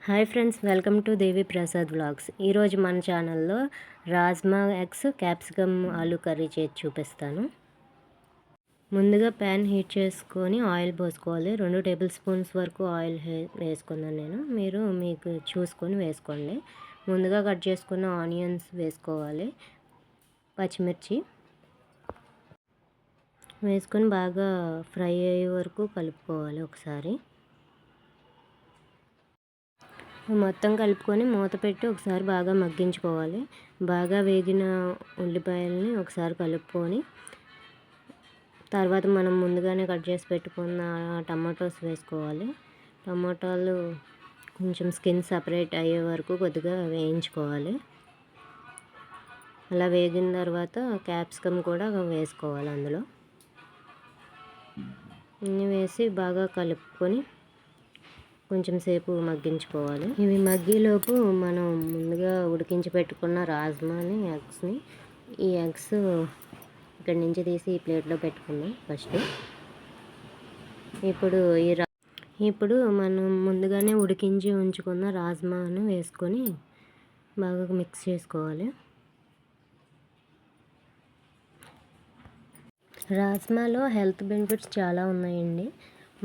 Hi friends, welcome to Devi Prasad vlogs. ఈరోజు మన ఛానల్లో rajma eggs capsicum aloo curry చేసి చూపిస్తాను. ముందుగా ప్యాన్ హీట్ చేసుకొని ఆయిల్ పోసుకోవాలి. 2 టేబుల్ స్పూన్స్ వరకు ఆయిల్ వేసుకున్నాను నేను. మీరు మీకు చూసుకొని వేసుకోండి. ముందుగా కట్ చేసుకున్న ఆనియన్స్ వేసుకోవాలి. పచ్చిమిర్చి వేసుకొని బాగా ఫ్రై అయ్యే వరకు కలుపుకోవాలి. ఒకసారి మొత్తం కలుపుకొని మూత పెట్టి ఒకసారి బాగా మగ్గించుకోవాలి. బాగా వేగిన ఉల్లిపాయలని ఒకసారి కలుపుకొని తర్వాత మనం ముందుగానే కట్ చేసి పెట్టుకున్న టమాటోస్ వేసుకోవాలి. టమాటాలు కొంచెం స్కిన్ సపరేట్ అయ్యే వరకు కొద్దిగా వేయించుకోవాలి. అలా వేగిన తర్వాత క్యాప్సికమ్ కూడా వేసుకోవాలి. అందులో అన్నీ వేసి బాగా కలుపుకొని కొంచెం సేపు మగ్గించుకోవాలి. ఇవి మగ్గేలోపు మనం ముందుగా ఉడికించి పెట్టుకున్న రాజ్మాని ఎగ్స్ని ఈ ఎగ్స్ ఇక్కడి నుంచి తీసి ఈ ప్లేట్లో పెట్టుకుందాం ఫస్ట్. ఇప్పుడు మనం ముందుగానే ఉడికించి ఉంచుకున్న రాజ్మాను వేసుకొని బాగా మిక్స్ చేసుకోవాలి. రాజ్మాలో హెల్త్ బెనిఫిట్స్ చాలా ఉన్నాయండి.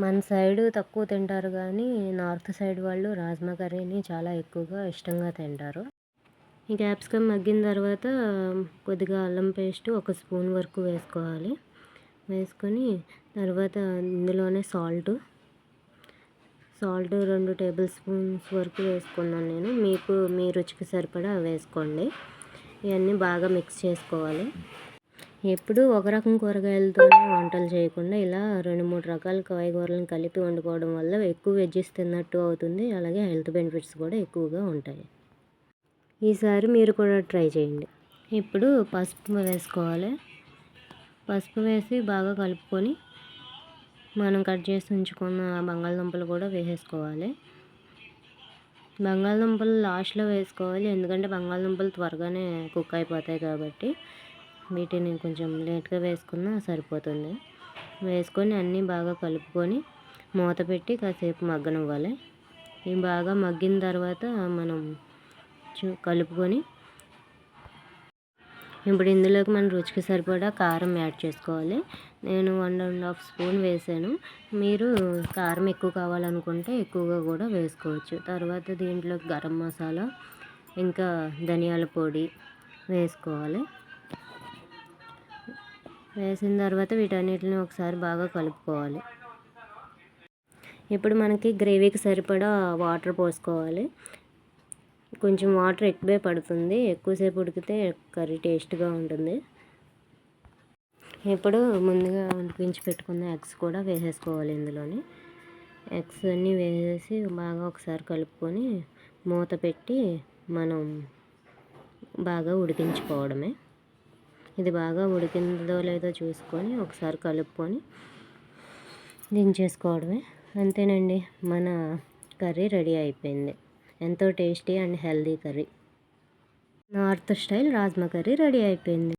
మన సైడు తక్కువ తింటారు కానీ నార్త్ సైడ్ వాళ్ళు రాజ్మా కర్రీని చాలా ఎక్కువగా ఇష్టంగా తింటారు. ఈ క్యాప్సికమ్ మగ్గిన తర్వాత కొద్దిగా అల్లం పేస్ట్ 1 స్పూన్ వరకు వేసుకోవాలి. వేసుకొని తర్వాత ఇందులోనే సాల్ట్ 2 టేబుల్ స్పూన్స్ వరకు వేసుకున్నాను నేను. మీ రుచికి సరిపడా వేసుకోండి. ఇవన్నీ బాగా మిక్స్ చేసుకోవాలి. ఎప్పుడూ ఒక రకం కూరగాయలతోనే వంటలు చేయకుండా ఇలా 2-3 రకాల కాయగూరలను కలిపి వండుకోవడం వల్ల ఎక్కువ వెజ్జెస్ తిన్నట్టు అవుతుంది. అలాగే హెల్త్ బెనిఫిట్స్ కూడా ఎక్కువగా ఉంటాయి. ఈసారి మీరు కూడా ట్రై చేయండి. ఇప్పుడు పసుపు వేసుకోవాలి. పసుపు వేసి బాగా కలుపుకొని మనం కట్ చేసి ఉంచుకున్న బంగాళదుంపలు కూడా వేసేసుకోవాలి. బంగాళదుంపలు లాస్ట్లో వేసుకోవాలి, ఎందుకంటే బంగాళదుంపలు త్వరగానే కుక్ అయిపోతాయి కాబట్టి. వీటిని కొంచెం లేట్గా వేసుకున్నా సరిపోతుంది. వేసుకొని అన్నీ బాగా కలుపుకొని మూత పెట్టి కాసేపు మగ్గనివ్వాలి. ఇవి బాగా మగ్గిన తర్వాత మనం కలుపుకొని ఇప్పుడు ఇందులోకి మన రుచికి సరిపడా కారం యాడ్ చేసుకోవాలి. నేను 1.5 స్పూన్ వేసాను. మీరు కారం ఎక్కువ కావాలనుకుంటే ఎక్కువగా కూడా వేసుకోవచ్చు. తర్వాత దీంట్లోకి గరం మసాలా ఇంకా ధనియాల పొడి వేసుకోవాలి. వేసిన తర్వాత వీటన్నిటిని ఒకసారి బాగా కలుపుకోవాలి. ఇప్పుడు మనకి గ్రేవీకి సరిపడా వాటర్ పోసుకోవాలి. కొంచెం వాటర్ ఎక్కువే పడుతుంది. ఎక్కువసేపు ఉడికితే కర్రీ టేస్ట్గా ఉంటుంది. ఇప్పుడు ముందుగా ఉడికించి పెట్టుకున్న ఎగ్స్ కూడా వేసేసుకోవాలి. ఇందులోని ఎగ్స్ అన్నీ వేసేసి బాగా ఒకసారి కలుపుకొని మూత పెట్టి మనం బాగా ఉడికించుకోవడమే. ఇది బాగా ఉడికిందో లేదో చూసుకొని ఒకసారి కలుపుకొని దించేసుకోవడమే. అంతేనండి, మన కర్రీ రెడీ అయిపోయింది. ఎంతో tasty and healthy curry, north style rajma curry ready అయిపోయింది.